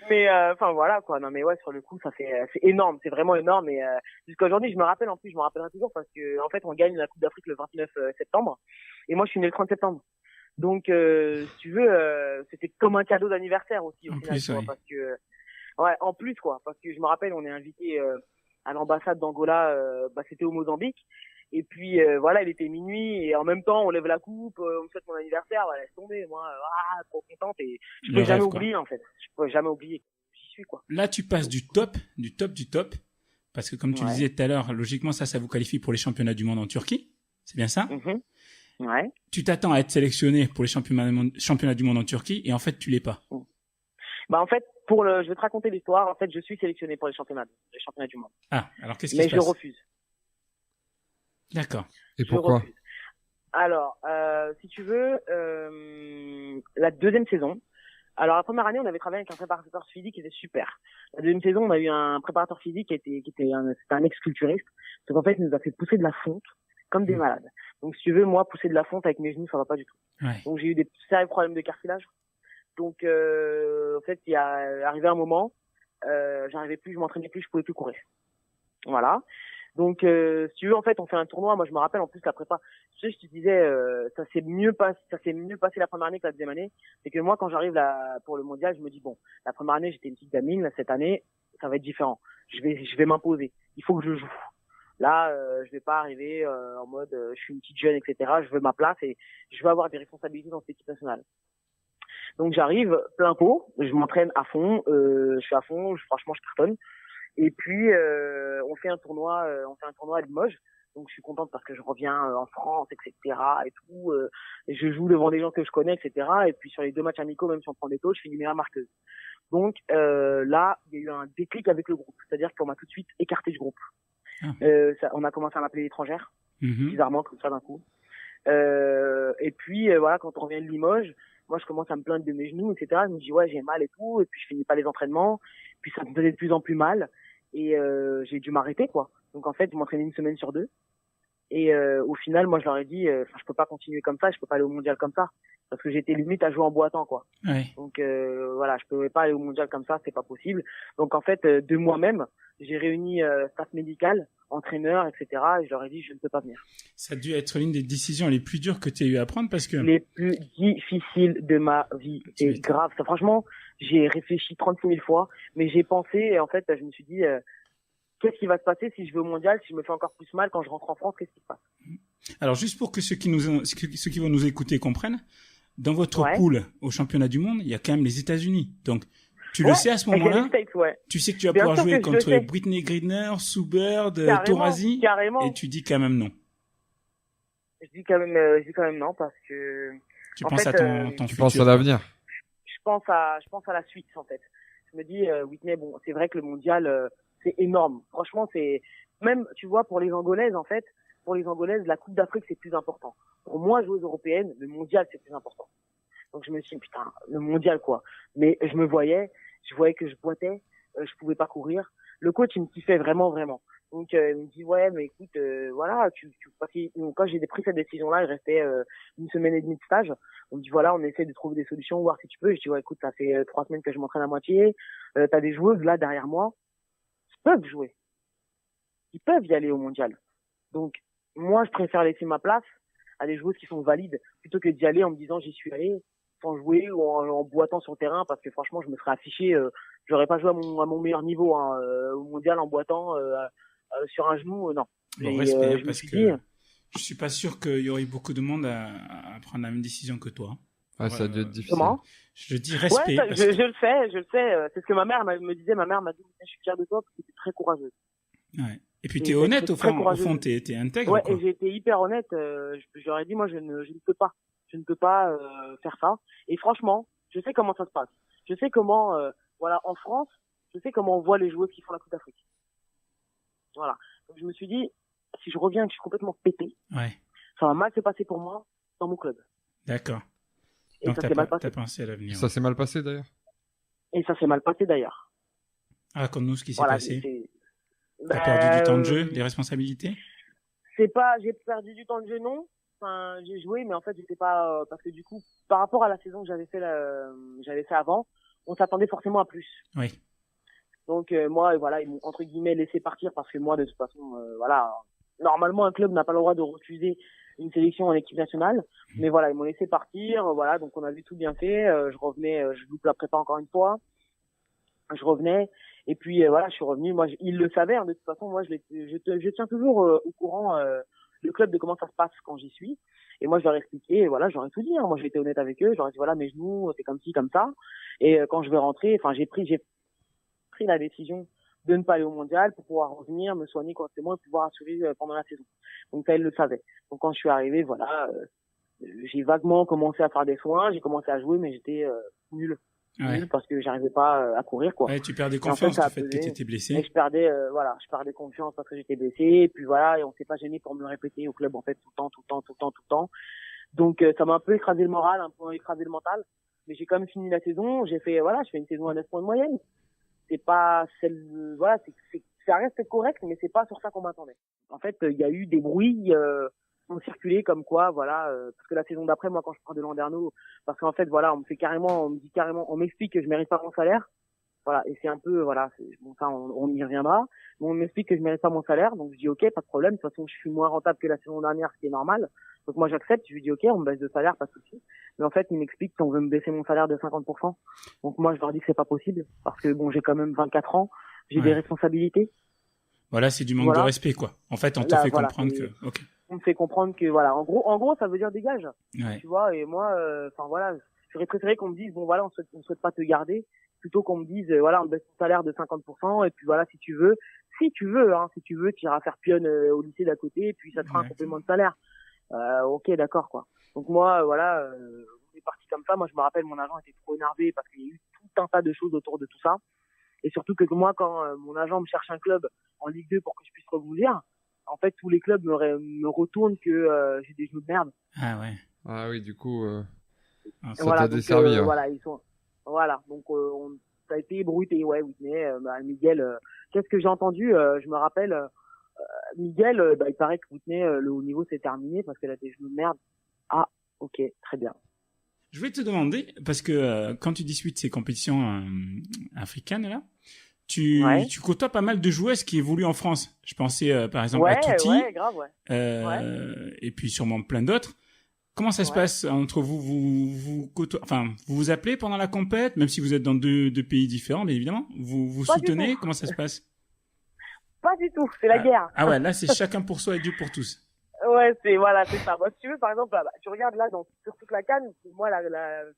Mais, enfin, voilà, quoi. Non, mais ouais, sur le coup, c'est énorme. C'est vraiment énorme. Et, jusqu'à aujourd'hui, je me rappellerai toujours parce que, en fait, on gagne la Coupe d'Afrique le 29 septembre. Et moi, je suis né le 30 septembre. Donc, si tu veux, c'était comme un cadeau d'anniversaire aussi, au final. Plus, oui. Parce que, ouais, en plus, quoi. Parce que je me rappelle, on est invité, à l'ambassade d'Angola, c'était au Mozambique. Et puis voilà, il était minuit et en même temps on lève la coupe, on me souhaite mon anniversaire, voilà, laisse tomber, moi trop contente et je peux jamais oublier en fait. Je peux jamais oublier. J'y suis quoi. Là tu passes du top, parce que comme tu disais tout à l'heure, logiquement ça vous qualifie pour les championnats du monde en Turquie, c'est bien ça? Ouais. Tu t'attends à être sélectionné pour les championnats du monde en Turquie et en fait tu l'es pas. Bah en fait je vais te raconter l'histoire. En fait je suis sélectionné pour les championnats du monde. Ah alors qu'est-ce qui se passe? Mais je refuse. D'accord. Et pourquoi? Alors, si tu veux, la deuxième saison. Alors la première année, on avait travaillé avec un préparateur physique qui était super. La deuxième saison, on a eu un préparateur physique c'était un ex-culturiste. Donc en fait, il nous a fait pousser de la fonte comme des malades. Donc si tu veux, moi, pousser de la fonte avec mes genoux, ça va pas du tout. Ouais. Donc j'ai eu des sérieux problèmes de cartilage. Donc en fait, il y a arrivé un moment, j'arrivais plus, je m'entraînais plus, je pouvais plus courir. Voilà. Donc, si tu veux, en fait, on fait un tournoi. Moi, je me rappelle en plus la prépa. Tu sais, je te disais, ça s'est mieux passé la première année que la deuxième année. C'est que moi, quand j'arrive là pour le mondial, je me dis bon, la première année, j'étais une petite gamine. Là, cette année, ça va être différent. Je vais m'imposer. Il faut que je joue. Là, je vais pas arriver en mode, je suis une petite jeune, etc. Je veux ma place et je veux avoir des responsabilités dans cette équipe nationale. Donc, j'arrive plein pot. Je m'entraîne à fond. Je suis à fond. Franchement, je cartonne. Et puis on fait un tournoi à Limoges. Donc je suis contente parce que je reviens en France, etc. et tout. Et je joue devant des gens que je connais, etc. Et puis sur les 2 matchs amicaux, même si on prend des taux, je finis meilleure marqueuse. Donc là, il y a eu un déclic avec le groupe, c'est-à-dire qu'on m'a tout de suite écarté du groupe. On a commencé à m'appeler l'étrangère, bizarrement comme ça d'un coup. Et puis voilà, quand on revient de Limoges, moi je commence à me plaindre de mes genoux, etc. Je me dis ouais, j'ai mal et tout. Et puis je finis pas les entraînements. Puis ça me faisait de plus en plus mal. Et j'ai dû m'arrêter quoi. Donc en fait, je m'entraînais 1 semaine sur 2. Et au final, moi je leur ai dit, je peux pas continuer comme ça, je peux pas aller au mondial comme ça, parce que j'étais limite à jouer en boitant quoi. Ouais. Donc voilà, je pouvais pas aller au mondial comme ça, c'est pas possible. Donc en fait, de moi-même, j'ai réuni staff médical, entraîneur, etc. Et je leur ai dit, je ne peux pas venir. Ça a dû être l'une des décisions les plus dures que tu as eu à prendre parce que les plus difficiles de ma vie. C'est grave. Ça, franchement, j'ai réfléchi 36 000 fois, mais j'ai pensé et en fait, je me suis dit. Qu'est-ce qui va se passer si je vais au mondial, si je me fais encore plus mal quand je rentre en France, qu'est-ce qui se passe? Alors, juste pour que ceux qui vont nous écouter comprennent, dans votre pool au championnat du monde, il y a quand même les États-Unis. Donc, tu le sais à ce moment-là, tu sais que tu vas pouvoir jouer contre Brittney Griner, Sue Bird, Taurasi, et tu dis quand même non. Je dis quand même non parce que. Tu penses à ton tu futur. penses à l'avenir. Je pense à la suite en fait. Je me dis, Whitney, bon, c'est vrai que le mondial. C'est énorme. Franchement, c'est même, tu vois, pour les Angolaises, en fait, la Coupe d'Afrique, c'est plus important. Pour moi, joueuse européenne, le mondial, c'est plus important. Donc, je me suis dit, putain, le mondial, quoi. Mais je voyais que je boitais, je pouvais pas courir. Le coach, il me kiffait vraiment, vraiment. Donc, il me dit, ouais, mais écoute, voilà, quand j'ai pris cette décision-là, il restait 1 semaine et demie de stage. On me dit, voilà, on essaie de trouver des solutions, voir si tu peux. Je dis, ouais, écoute, ça fait 3 semaines que je m'entraîne à moitié. T'as des joueuses, là, derrière moi. Peuvent jouer. Ils peuvent y aller au mondial. Donc, moi, je préfère laisser ma place à des joueuses qui sont valides plutôt que d'y aller en me disant j'y suis allé sans jouer ou en boitant sur le terrain parce que franchement, je me serais affiché, j'aurais pas joué à mon meilleur niveau, au mondial en boitant, sur un genou, non. Bon, respect, parce que je suis pas sûr qu'il y aurait beaucoup de monde à prendre la même décision que toi. Ouais, ça a dû être difficile. Comment? Je dis respect. Ouais, je le sais. C'est ce que ma mère me disait. Ma mère m'a dit, je suis fière de toi parce que tu es très courageuse. Ouais. Et puis t'es honnête au fond, t'es intègre. Ouais, quoi. et j'ai été hyper honnête. J'aurais dit, moi, je ne peux pas. Je ne peux pas faire ça. Et franchement, je sais comment ça se passe. Je sais comment, voilà, en France, je sais comment on voit les joueuses qui font la Coupe d'Afrique. Voilà. Donc je me suis dit, si je reviens et que je suis complètement pété, ça va mal se passer pour moi dans mon club. D'accord. Et donc ça s'est mal passé. T'as pensé à l'avenir. Ça s'est mal passé d'ailleurs. Et ça s'est mal passé d'ailleurs. Raconte-nous ce qui s'est voilà, passé. T'as perdu du temps de jeu, des responsabilités? J'ai perdu du temps de jeu, non. Enfin, j'ai joué, mais en fait, j'étais pas, parce que du coup, par rapport à la saison que j'avais fait avant, on s'attendait forcément à plus. Oui. Donc, moi, voilà, ils m'ont, entre guillemets, laissé partir parce que moi, de toute façon, voilà, normalement, un club n'a pas le droit de refuser une sélection en équipe nationale. Mais voilà, ils m'ont laissé partir, voilà, donc on avait tout bien fait, je revenais, je loupe la prépa encore une fois. Je revenais, et puis voilà, je suis revenu. Moi, ils le savaient, hein, de toute façon, moi, je tiens toujours au courant le club de comment ça se passe quand j'y suis. Et moi, je leur ai expliqué, et voilà, j'aurais tout dit, hein. Moi, j'ai été honnête avec eux. J'aurais dit, voilà, mes genoux, c'est comme ci, comme ça. Et quand je vais rentrer, enfin, j'ai pris la décision de ne pas aller au mondial pour pouvoir revenir, me soigner correctement et pouvoir assurer pendant la saison. Donc ça, elle le savait. Donc quand je suis arrivé, voilà, j'ai vaguement commencé à faire des soins, j'ai commencé à jouer, mais j'étais nul. Ouais. Nul parce que j'arrivais pas à courir, quoi. Ouais, tu perdais Et en fait, confiance ça a du fait que pesé. tu étais Et blessé. je perdais confiance parce que j'étais blessé. Et puis voilà, et on s'est pas gêné pour me le répéter au club, en fait, tout le temps. Donc ça m'a un peu écrasé le moral, un peu écrasé le mental. Mais j'ai quand même fini la saison. Je fais une saison à 9 points de moyenne. C'est pas celle, voilà, ça reste correct, mais c'est pas sur ça qu'on m'attendait. En fait, il y a eu des bruits qui ont circulé comme quoi, voilà, parce que la saison d'après, moi, quand je pars de Landerneau, parce qu'en fait, voilà, on m'explique que je mérite pas mon salaire. Voilà, et c'est un peu, voilà, bon, ça, on y reviendra. Mais on m'explique que je mérite pas mon salaire, donc je dis ok, pas de problème. De toute façon, je suis moins rentable que la saison dernière, ce qui est normal. Donc moi, j'accepte. Je lui dis ok, on me baisse de salaire, pas de souci. Mais en fait, il m'explique qu'on veut me baisser mon salaire de 50%. Donc moi, je leur dis que c'est pas possible parce que bon, j'ai quand même 24 ans, j'ai des responsabilités. Voilà, c'est du manque de respect, quoi. En fait, on te fait comprendre que, ok. On me fait comprendre que voilà, en gros, ça veut dire dégage. Ouais. Tu vois, et moi, enfin voilà, j'aurais préféré qu'on me dise bon voilà, on souhaite pas te garder, plutôt qu'on me dise voilà, on baisse ton salaire de 50% et puis voilà, si tu veux, tu iras faire pionne au lycée d'à côté et puis ça te fera un complément de salaire. Ok, d'accord quoi. Donc moi, voilà, on est parti comme ça. Moi, je me rappelle, mon agent était trop énervé parce qu'il y a eu tout un tas de choses autour de tout ça. Et surtout que moi, quand mon agent me cherche un club en Ligue 2 pour que je puisse rebondir, en fait, tous les clubs me retournent que j'ai des genoux de merde. Ah ouais. Ah oui, du coup, ça voilà, t'a desservi. Hein. Voilà, donc ça a été ébruité, ouais, Whitney, Miguel. Qu'est-ce que j'ai entendu je me rappelle, Miguel, il paraît que Whitney, le haut niveau, c'est terminé parce qu'elle a des genoux de merde. Ah, ok, très bien. Je voulais te demander, parce que quand tu discutes ces compétitions africaines, là, tu côtoies pas mal de joueuses qui évoluent en France. Je pensais par exemple à Touti, grave, et puis sûrement plein d'autres. Comment ça se passe entre vous? Vous vous appelez pendant la compète, même si vous êtes dans deux pays différents, bien évidemment. Vous soutenez? Comment ça se passe? Pas du tout, c'est la guerre. Ah ouais, là c'est chacun pour soi et Dieu pour tous. Ouais, c'est ça. Moi, si tu veux, par exemple, tu regardes là, sur toute la CAN, moi,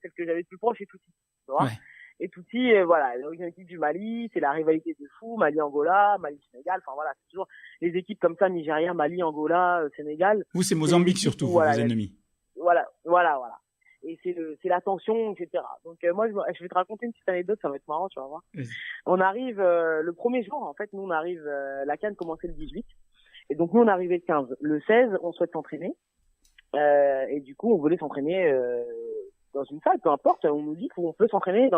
celle que j'avais le plus proche, c'est Touti. Tu vois? Ouais. Et Touti, voilà, une équipe du Mali, c'est la rivalité de fou, Mali-Angola, Mali-Sénégal, enfin voilà, c'est toujours les équipes comme ça, Nigeria, Mali, Angola, Sénégal. Vous, c'est Mozambique surtout, vos ennemis. Voilà. Et c'est la tension, etc. Donc moi, je vais te raconter une petite anecdote, ça va être marrant, tu vas voir. Oui. On arrive le premier jour, en fait, nous on arrive, la CAN commençait le 18. Et donc nous on arrivait le 15. Le 16, on souhaite s'entraîner. Et du coup, on voulait s'entraîner dans une salle, peu importe. On nous dit qu'on peut s'entraîner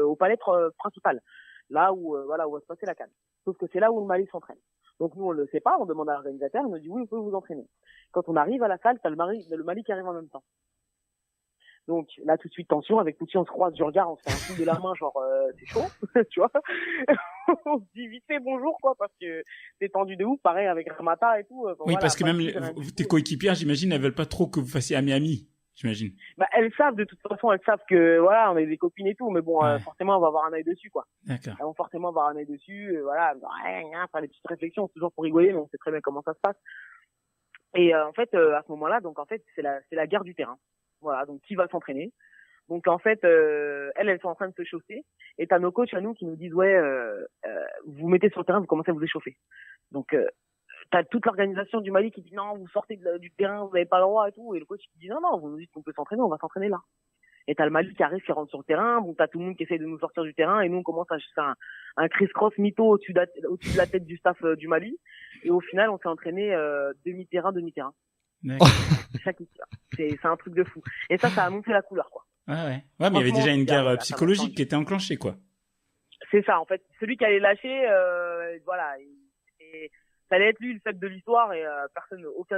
au palais principal, là où va se passer la CAN. Sauf que c'est là où le Mali s'entraîne. Donc nous on le sait pas, on demande à l'organisateur, il nous dit oui, vous pouvez vous entraîner. Quand on arrive à la salle, t'as le Mali qui arrive en même temps. Donc là tout de suite tension, avec Touti on se croise du regard, on se fait un signe de la main genre c'est chaud, tu vois. On se dit vite fait bonjour quoi parce que c'est tendu de ouf, pareil avec Ramata et tout. Oui, voilà, parce que même tes coéquipières, j'imagine, elles veulent pas trop que vous fassiez ami, j'imagine. Bah elles savent de toute façon, elles savent que voilà, on est des copines et tout, mais bon forcément on va avoir un œil dessus quoi. D'accord. Elles vont forcément avoir un œil dessus, voilà, faire des petites réflexions, toujours pour rigoler, mais on sait très bien comment ça se passe. Et en fait à ce moment-là, donc en fait c'est la guerre du terrain. Voilà, donc qui va s'entraîner. Donc en fait, elles sont en train de se chausser. Et t'as nos coachs à nous qui nous disent vous vous mettez sur le terrain, vous commencez à vous échauffer. Donc t'as toute l'organisation du Mali qui dit non, vous sortez du terrain, vous n'avez pas le droit et tout. Et le coach qui dit non, vous nous dites qu'on peut s'entraîner, on va s'entraîner là. Et t'as le Mali qui arrive, qui rentre sur le terrain. Bon, t'as tout le monde qui essaie de nous sortir du terrain et nous on commence à faire un criss-cross mytho au-dessus de la tête du staff du Mali. Et au final, on s'est entraîné demi-terrain. Chaque équipe. C'est un truc de fou. Et ça a annoncé la couleur, quoi. Ouais, mais il y avait déjà une guerre psychologique qui était enclenchée, quoi. C'est ça, en fait. Celui qui allait lâcher, voilà. Et ça allait être lui le fait de l'histoire et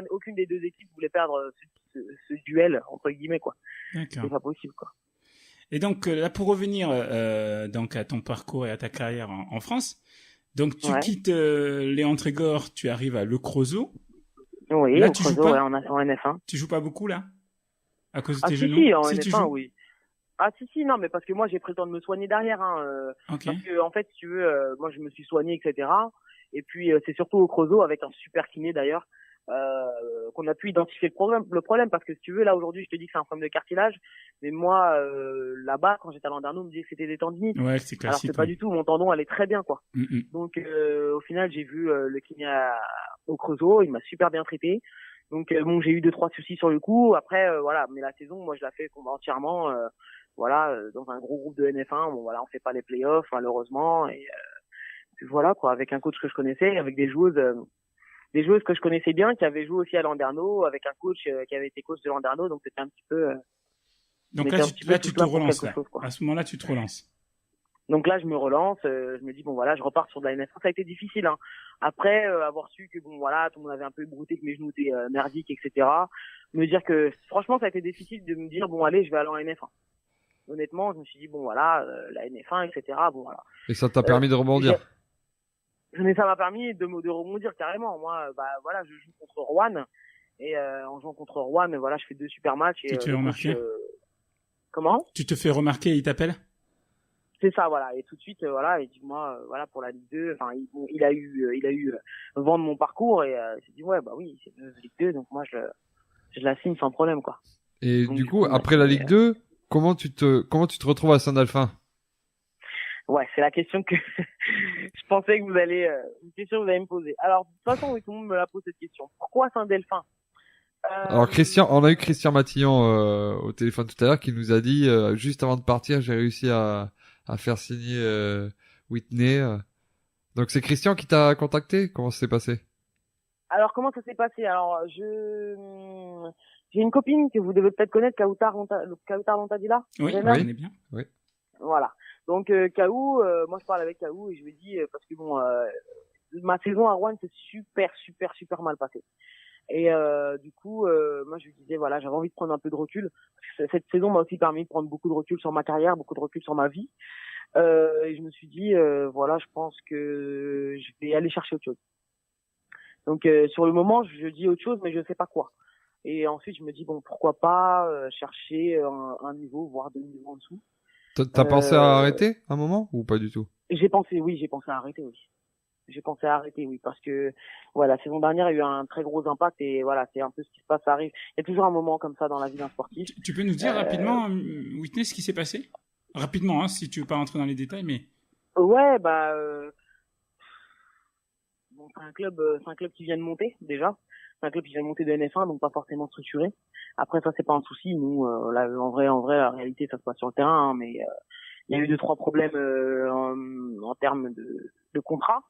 aucune des deux équipes voulait perdre ce duel, entre guillemets, quoi. D'accord. C'est pas possible, quoi. Et donc, là, pour revenir, donc, à ton parcours et à ta carrière en France. Donc, tu quittes Léon Trégor, tu arrives à Le Creusot. Oui, là, tu joues pas en NF1. Tu joues pas beaucoup, là? À cause de tes genoux? Si, en NF1, oui. Ah, si, non, mais parce que moi, j'ai pris le temps de me soigner derrière, Okay. Parce que, en fait, si tu veux, moi, je me suis soigné, etc. Et puis, c'est surtout au Creusot, avec un super kiné, d'ailleurs, qu'on a pu identifier le problème, parce que si tu veux, là aujourd'hui je te dis que c'est un problème de cartilage, mais moi là-bas quand j'étais à Landerneau on me disait que c'était des tendinites. Ouais, c'est Alors classique. c'est pas du tout, mon tendon allait très bien quoi. Mm. Donc au final j'ai vu le kiné au Creusot, il m'a super bien traité. Donc bon, j'ai eu 2-3 soucis sur le coup. Après voilà, mais la saison moi je la fais entièrement dans un gros groupe de NF1. Bon voilà, on fait pas les playoffs malheureusement, et puis voilà quoi, avec un coach que je connaissais, avec des joueuses que je connaissais bien, qui avaient joué aussi à Landerneau, avec un coach qui avait été coach de Landerneau, donc c'était un petit peu Donc là, tu te relances là. À ce moment-là, tu te relances. Donc là, je me relance, je me dis bon voilà, je repars sur de la NF1. Ça a été difficile, hein. Après avoir su que bon voilà, tout le monde avait un peu brouté, que mes genoux étaient merdiques, etc. Me dire que franchement, ça a été difficile de me dire bon allez, je vais aller en NF1. Honnêtement, je me suis dit bon voilà, la NF1, etc. Bon voilà. Et ça t'a permis de rebondir. Mais ça m'a permis de rebondir carrément. Moi, bah voilà, je joue contre Rouen, et en jouant contre Rouen, voilà, je fais 2 super matchs. Et, tu te fais remarquer. Comment ? Tu te fais remarquer, il t'appelle ? C'est ça, voilà. Et tout de suite, voilà, il dit moi, voilà, pour la Ligue 2. Enfin, il a eu vent de mon parcours, et il s'est dit ouais, bah oui, c'est de Ligue 2, donc moi je la signe sans problème, quoi. Et donc, du coup, après la Ligue 2, comment tu te retrouves à Saint-Delphin ? Ouais, c'est la question que je pensais que vous allez me poser. Alors, de toute façon, oui, tout le monde me la pose cette question. Pourquoi Saint-Delphin ? Alors on a eu Christian Matillon au téléphone tout à l'heure qui nous a dit juste avant de partir, j'ai réussi à faire signer Whitney. Donc c'est Christian qui t'a contacté ? Comment ça s'est passé ? Alors comment ça s'est passé ? Alors j'ai une copine que vous devez peut-être connaître, Kautar Montadilla. Oui, je connais bien. Oui. Voilà. Donc Kaou, moi je parle avec Kaou et je lui dis parce que bon ma saison à Rouen s'est super mal passée. Et du coup moi je lui disais voilà, j'avais envie de prendre un peu de recul. Cette saison m'a aussi permis de prendre beaucoup de recul sur ma carrière, beaucoup de recul sur ma vie. Et je me suis dit voilà, je pense que je vais aller chercher autre chose. Donc sur le moment, je dis autre chose mais je sais pas quoi. Et ensuite je me dis bon, pourquoi pas chercher un niveau, voire 2 niveaux en dessous. T'as pensé à arrêter un moment ou pas du tout ? J'ai pensé à arrêter, oui. J'ai pensé à arrêter, oui, parce que voilà, la saison dernière, il y a eu un très gros impact et voilà, c'est un peu ce qui se passe, ça arrive. Il y a toujours un moment comme ça dans la vie d'un sportif. Tu peux nous dire rapidement, Whitney, ce qui s'est passé ? Rapidement, hein, si tu veux pas rentrer dans les détails, mais... Ouais, bah... Bon, c'est un club qui vient de monter, déjà. C'est un club qui vient de monter de NF1, donc pas forcément structuré. Après, ça, c'est pas un souci. Nous, là, en vrai, la réalité, ça se passe sur le terrain, hein, mais il y a eu 2-3 problèmes en termes de contrat.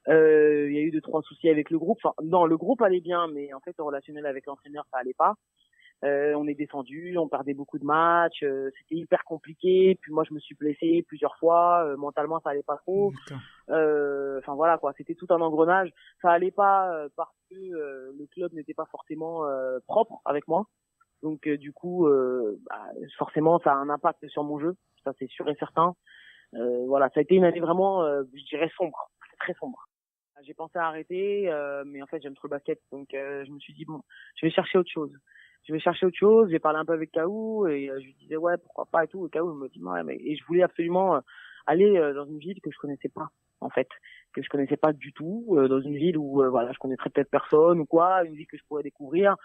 Il y a eu 2-3 soucis avec le groupe. Enfin, non, le groupe allait bien, mais en fait, le relationnel avec l'entraîneur, ça allait pas. On est descendu, on perdait beaucoup de matchs, c'était hyper compliqué. Puis moi, je me suis blessé plusieurs fois, mentalement, ça allait pas trop. Enfin voilà quoi, c'était tout un engrenage. Ça allait pas parce que le club n'était pas forcément propre avec moi. Donc du coup, forcément, ça a un impact sur mon jeu. Ça c'est sûr et certain. Voilà, ça a été une année vraiment, je dirais sombre, très sombre. J'ai pensé à arrêter, mais en fait j'aime trop le basket, donc je me suis dit bon, je vais chercher autre chose. J'ai parlé un peu avec Kaou et je lui disais ouais pourquoi pas et tout. Et Kaou me dit ouais mais et je voulais absolument aller dans une ville que je connaissais pas en fait, que je connaissais pas du tout, dans une ville où voilà je connaîtrais peut-être personne ou quoi, une ville que je pourrais découvrir,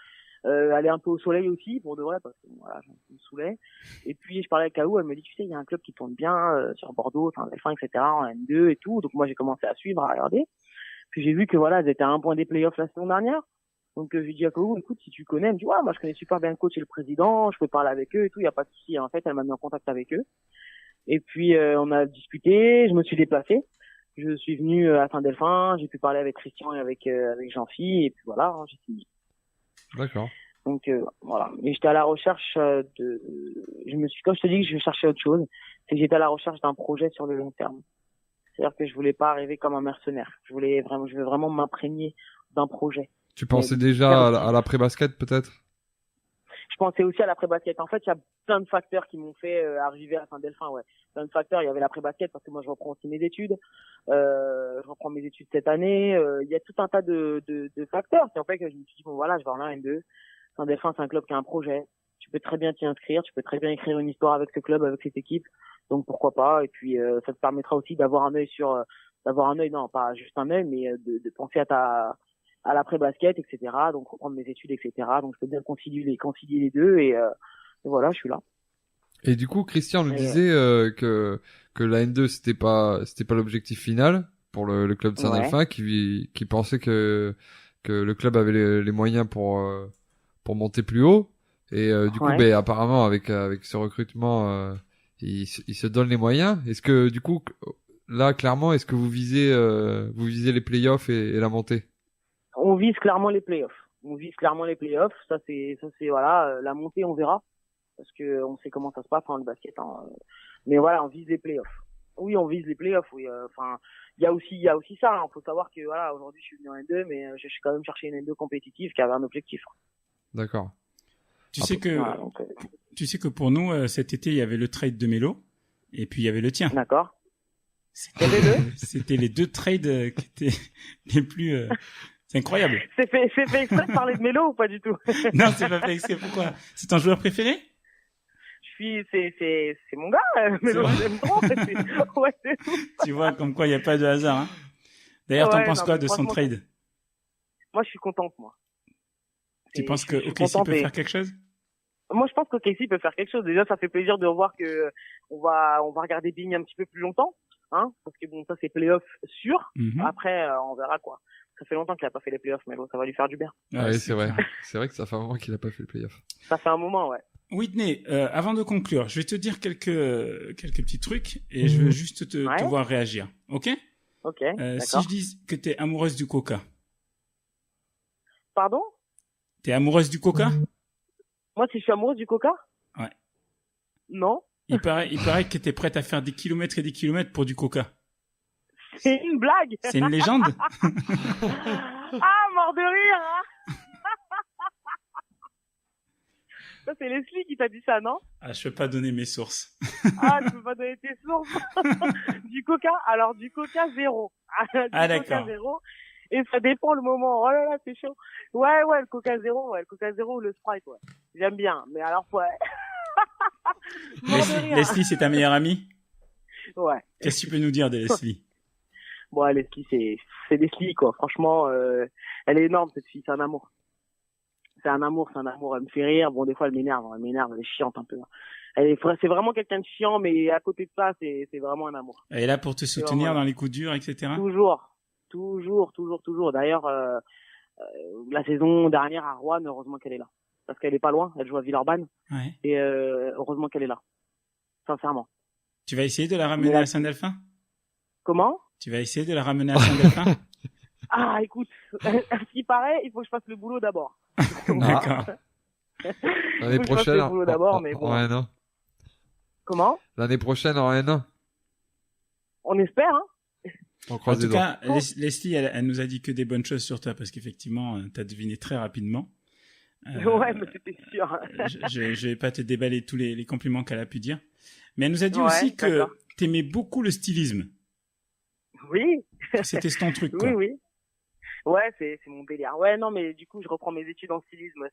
aller un peu au soleil aussi pour de vrai parce que voilà je me saoulais. Et puis je parlais avec Kaou, elle me dit tu sais il y a un club qui tourne bien sur Bordeaux, enfin F1 etc en N2 et tout. Donc moi j'ai commencé à suivre, à regarder. Puis j'ai vu que voilà, ils étaient à 1 point des playoffs la saison dernière. Donc j'ai dit à Kaou, écoute, si tu connais, elle me dit ouais, moi je connais super bien le coach et le président, je peux parler avec eux et tout, il y a pas de souci. En fait, elle m'a mis en contact avec eux. Et puis on a discuté, je me suis déplacé. Je suis venu à Saint-Delphin, j'ai pu parler avec Christian et avec Jean-Phi et puis voilà, j'ai signé. D'accord. Donc voilà, mais j'étais à la recherche quand je te dis que je vais chercher autre chose, c'est que j'étais à la recherche d'un projet sur le long terme. C'est-à-dire que je voulais pas arriver comme un mercenaire. Je veux vraiment m'imprégner d'un projet. Tu pensais déjà à l'après-basket peut-être ? Je pensais aussi à l'après-basket. En fait, il y a plein de facteurs qui m'ont fait arriver à Saint-Delphin, ouais. Plein de facteurs. Il y avait l'après-basket parce que moi, je reprends aussi mes études. Je reprends mes études cette année. Il y a tout un tas de facteurs qui ont fait que je me suis dit, bon, voilà, je vais en un N2. Saint-Delphin, c'est un club qui a un projet. Tu peux très bien t'y inscrire. Tu peux très bien écrire une histoire avec ce club, avec cette équipe. Donc, pourquoi pas. Et puis, ça te permettra aussi d'avoir un œil non, pas juste un œil, mais de penser à à l'après-basket, etc. Donc reprendre mes études, etc. Donc je peux bien concilier les deux et voilà, je suis là. Et du coup, Christian nous disait que la N2 c'était pas l'objectif final pour le club de Saint-Delphin, qui pensait que le club avait les moyens pour monter plus haut. Et du coup, ben apparemment avec ce recrutement, il se donne les moyens. Est-ce que du coup là clairement, est-ce que vous visez les playoffs et la montée? On vise clairement les playoffs. Ça c'est voilà, la montée on verra. Parce que on sait comment ça se passe dans le basket, hein. Mais voilà, on vise les playoffs. Oui, on vise les playoffs, oui. Enfin, il y a aussi ça, hein. Faut savoir que voilà, aujourd'hui je suis venu en N2, mais je suis quand même cherché une N2 compétitive qui avait un objectif. D'accord. Tu sais que pour nous, cet été, il y avait le trade de Melo, et puis il y avait le tien. D'accord. C'était les deux trades qui étaient les plus... C'est incroyable. C'est fait exprès de parler de Melo ou pas du tout? Non, c'est pas fait exprès. Pourquoi? C'est ton joueur préféré? C'est mon gars, Melo, j'aime trop. Ouais, c'est tout. Tu vois, comme quoi il n'y a pas de hasard, hein. D'ailleurs, t'en penses quoi de son trade? Moi, je suis contente, moi. Tu penses que OKC peut faire quelque chose? Moi, je pense qu'OKC peut faire quelque chose. Déjà, ça fait plaisir de voir que on va regarder Bing un petit peu plus longtemps, hein, parce que bon, ça c'est playoff sûr. Après, on verra quoi. Ça fait longtemps qu'il a pas fait les playoffs, mais bon, ça va lui faire du bien. Ouais, c'est vrai. C'est vrai que ça fait un moment qu'il a pas fait les playoffs. Ça fait un moment, ouais. Whitney, avant de conclure, je vais te dire quelques petits trucs et je veux juste te voir réagir. Ok? Ok. Si je dis que t'es amoureuse du coca. Pardon? T'es amoureuse du coca? Moi, si je suis amoureuse du coca? Ouais. Non. Il paraît que t'es prête à faire des kilomètres et des kilomètres pour du coca. C'est une blague. C'est une légende. Ah, mort de rire, hein. Ça, c'est Leslie qui t'a dit ça, non? Ah, je peux pas donner mes sources. Ah, tu peux pas donner tes sources. Du coca? Alors, du coca zéro. D'accord. Coca zéro. Et ça dépend le moment. Oh là là, c'est chaud. Ouais, le coca zéro, ou le Sprite, ouais. J'aime bien. Mais alors, ouais. Leslie, c'est ta meilleure amie? Ouais. Qu'est-ce que tu peux nous dire de Leslie? Bon, Leslie, c'est Leslie, quoi. Franchement, elle est énorme, cette fille. C'est un amour. Elle me fait rire. Bon, des fois, elle m'énerve, elle est chiante un peu. C'est vraiment quelqu'un de chiant, mais à côté de ça, c'est vraiment un amour. Elle est là pour te soutenir dans les coups durs, etc. Toujours. D'ailleurs, la saison dernière à Rouen, heureusement qu'elle est là. Parce qu'elle est pas loin, elle joue à Villeurbanne. Ouais. Et heureusement qu'elle est là. Sincèrement. Tu vas essayer de la ramener à Saint-Delphin? Comment? Tu vas essayer de la ramener à Saint-Delphin? Ah, écoute, ce qui paraît, il faut que je fasse le boulot d'abord. D'accord. L'année prochaine, en N1. Comment? L'année prochaine en N1. On espère, hein. En tout cas, Leslie, elle nous a dit que des bonnes choses sur toi, parce qu'effectivement, t'as deviné très rapidement. Ouais, mais c'était sûr. Je vais pas te déballer tous les compliments qu'elle a pu dire. Mais elle nous a dit aussi que t'aimais beaucoup le stylisme. Oui. C'était ton truc, quoi. Oui. Ouais, c'est mon délire. Ouais, non, mais du coup, je reprends mes études en stylisme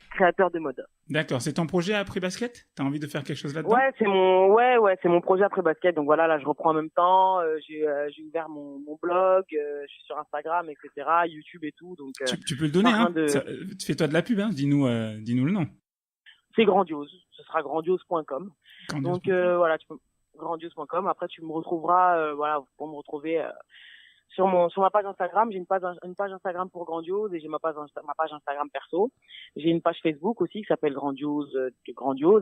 créateur de mode. D'accord. C'est ton projet après basket? T'as envie de faire quelque chose là-dedans? Ouais, c'est mon projet après basket. Donc voilà, là, je reprends en même temps. J'ai ouvert mon blog, je suis sur Instagram, etc., YouTube et tout. Donc tu peux le donner, hein. Fais-toi de la pub, hein. Dis-nous le nom. C'est Grandiose. Ce sera grandiose.com. Donc voilà, grandiose.com. Après, tu me retrouveras, pour me retrouver sur ma page Instagram. J'ai une page Instagram pour Grandiose et j'ai ma page Instagram perso. J'ai une page Facebook aussi qui s'appelle Grandiose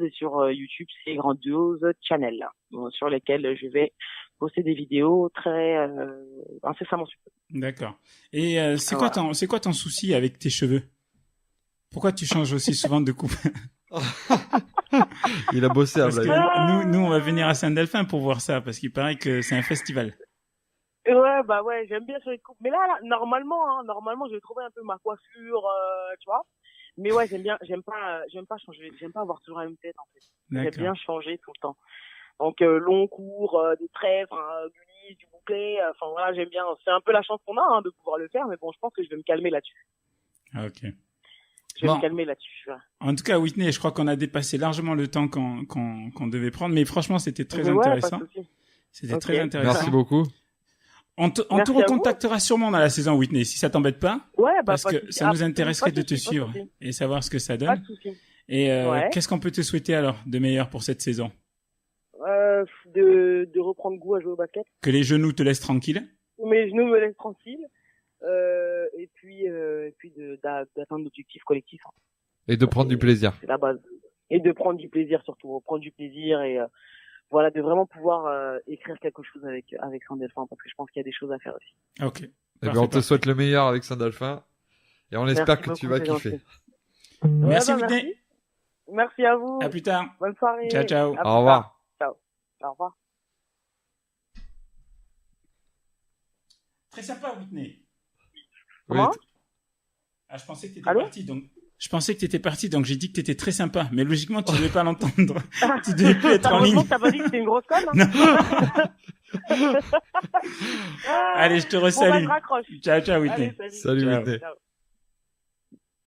et sur YouTube c'est Grandiose Channel, sur lesquelles je vais poster des vidéos très incessamment. D'accord. Et c'est quoi ton souci avec tes cheveux? Pourquoi tu changes aussi souvent de coupe? Il a bossé à blague. Nous, on va venir à Saint-Delphin pour voir ça, parce qu'il paraît que c'est un festival. Ouais, j'aime bien sur les coupes. Mais là, normalement, je vais trouver un peu ma coiffure, tu vois. Mais ouais, j'aime pas changer, j'aime pas avoir toujours la même tête, en fait. J'aime bien changer tout le temps. Donc, long, court, des traits, du lisse, du bouclé, voilà, j'aime bien. C'est un peu la chance qu'on a, de pouvoir le faire, mais bon, je pense que je vais me calmer là-dessus. Ah, ok. Je vais me calmer là-dessus. Ouais. En tout cas, Whitney, je crois qu'on a dépassé largement le temps qu'on devait prendre, mais franchement, c'était très intéressant. Pas de souci. C'était très intéressant. Merci beaucoup. On te Merci à vous. recontactera sûrement dans la saison, Whitney, si ça t'embête pas. Ouais, Parce pas de que souci. ça nous Ah, intéresserait pas de te souci, suivre pas de souci. et savoir ce que ça Pas donne. de souci. Et Ouais. qu'est-ce qu'on peut te souhaiter alors de meilleur pour cette saison? De reprendre goût à jouer au basket. Que les genoux te laissent tranquille. Mes genoux me laissent tranquille. Et puis d'atteindre l'objectif collectif. Hein. Et de prendre du plaisir. C'est la base. Et de prendre du plaisir surtout. Reprendre du plaisir et voilà, de vraiment pouvoir écrire quelque chose avec Saint-Delphin parce que je pense qu'il y a des choses à faire aussi. Ok. Eh ben, Parfait, on te parfait. souhaite le meilleur avec Saint-Delphin. Et on espère que Merci tu beaucoup, vas c'est kiffer. gentil. Merci, Ouais, bah, Whitney. Merci à vous. À plus tard. Bonne soirée. Ciao, ciao. À plus Au revoir. tard. Ciao. Au revoir. Très sympa, Whitney. Oui, Comment Ah, je pensais que t'étais Allô parti, donc. Je pensais que t'étais parti, donc j'ai dit que t'étais très sympa. Mais logiquement, tu devais pas l'entendre. Tu devais plus être en ligne. Heureusement que t'as pas dit que c'était une grosse conne. Non. Ah, Allez, je te bon, bah, resalue. je raccroche. Ciao, ciao, Whitney. Allez, Salut, Ciao. Whitney. Ciao.